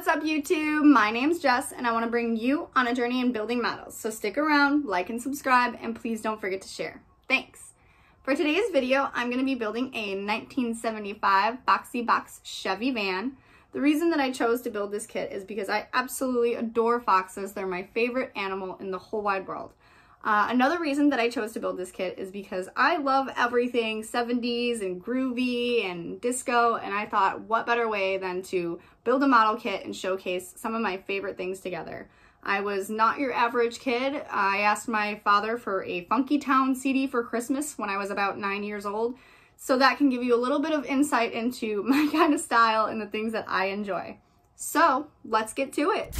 What's up YouTube? My name's Jess and I want to bring you on a journey in building models. So stick around, like and subscribe, and please don't forget to share. Thanks. For today's video, I'm going to be building a 1975 Foxy box Chevy van. The reason that I chose to build this kit is because I absolutely adore foxes. They're my favorite animal in the whole wide world. Another reason that I chose to build this kit is because I love everything 70s and groovy and disco, and I thought what better way than to build a model kit and showcase some of my favorite things together. I was not your average kid. I asked my father for a Funky Town CD for Christmas when I was about 9 years old, so that can give you a little bit of insight into my kind of style and the things that I enjoy. So let's get to it.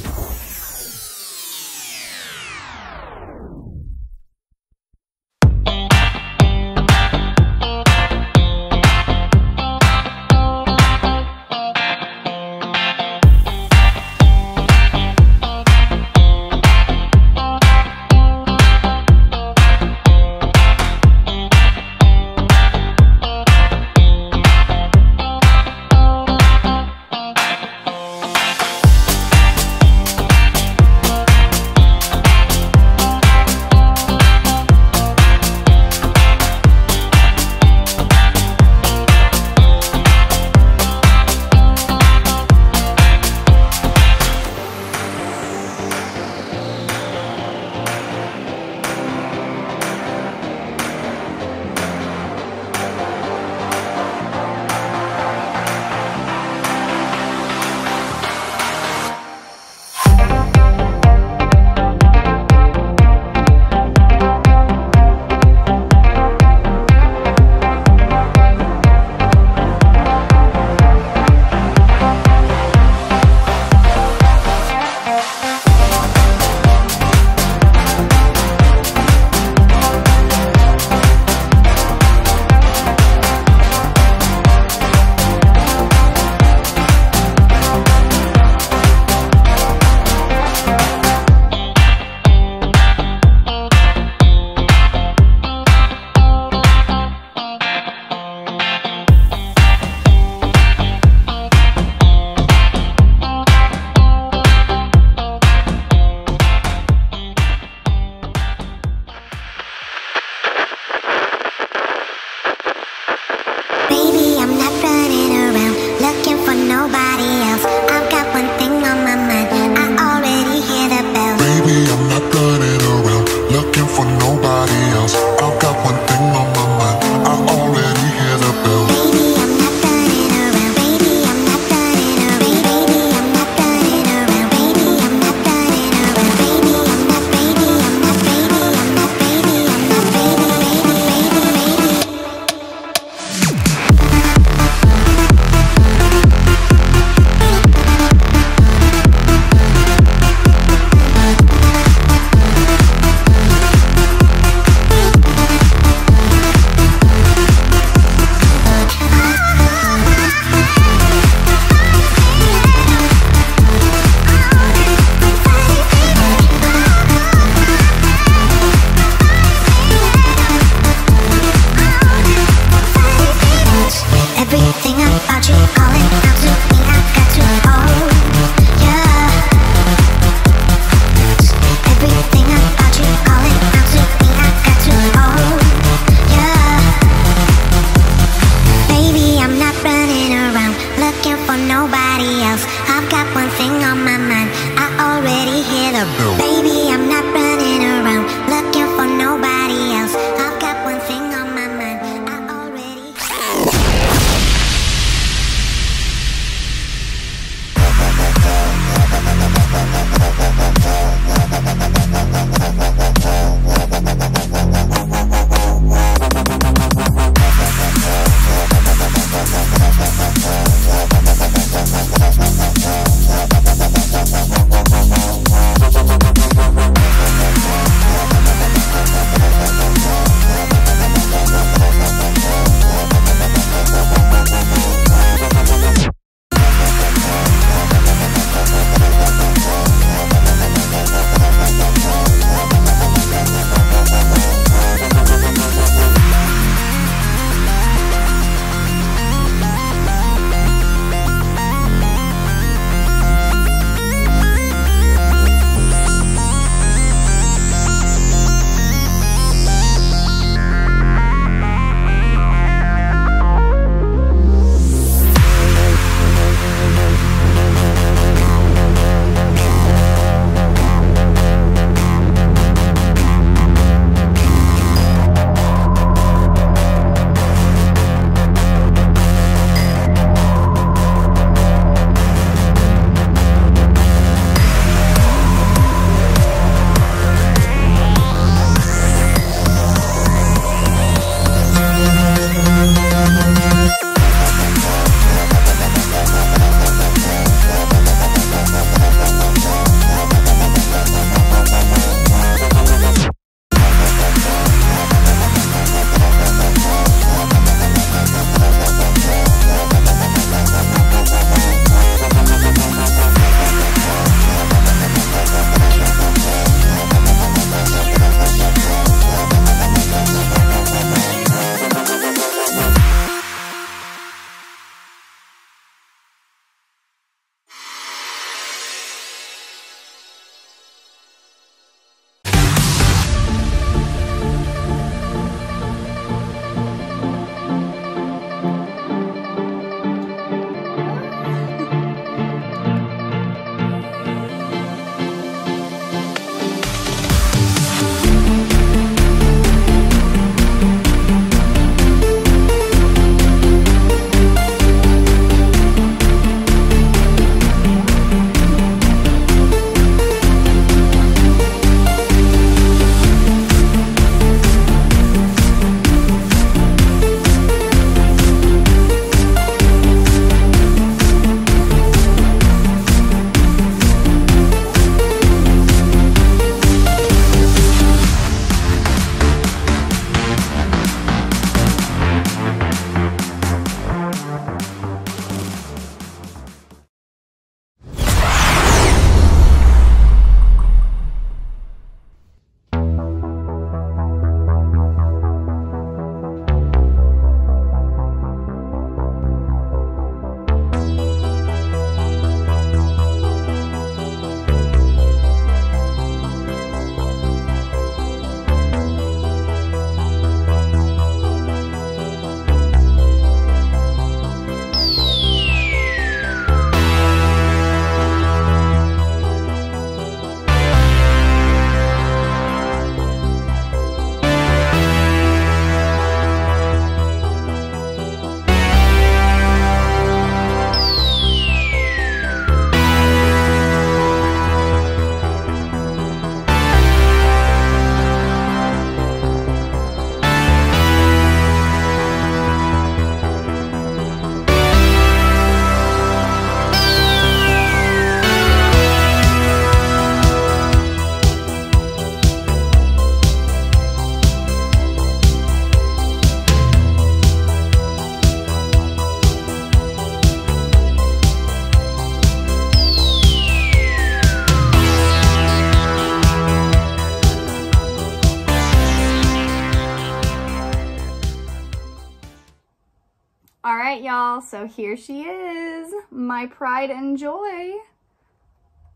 All right, y'all, so here she is, my pride and joy.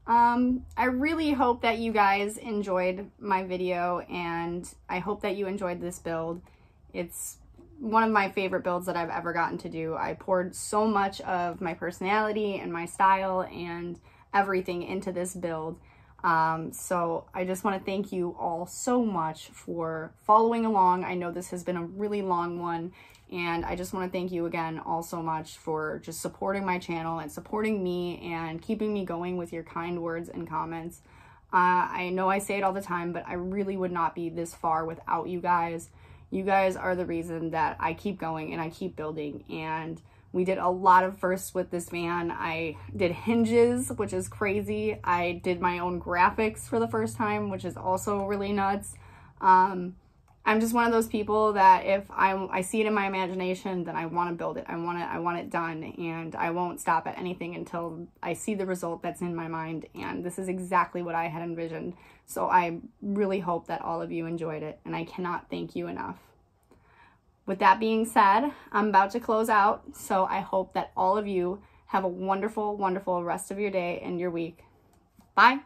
I really hope that you guys enjoyed my video, and I hope that you enjoyed this build. It's one of my favorite builds that I've ever gotten to do. I poured so much of my personality and my style and everything into this build. So I just want to thank you all so much for following along. I know this has been a really long one, and I just want to thank you again all so much for just supporting my channel and supporting me and keeping me going with your kind words and comments. I know I say it all the time, but I really would not be this far without you guys. You guys are the reason that I keep going and I keep building, and we did a lot of firsts with this van. I did hinges, which is crazy. I did my own graphics for the first time, which is also really nuts. I'm just one of those people that if I see it in my imagination, then I want to build it. I want it done, and I won't stop at anything until I see the result that's in my mind. And this is exactly what I had envisioned. So I really hope that all of you enjoyed it, and I cannot thank you enough. With that being said, I'm about to close out, so I hope that all of you have a wonderful, wonderful rest of your day and your week. Bye.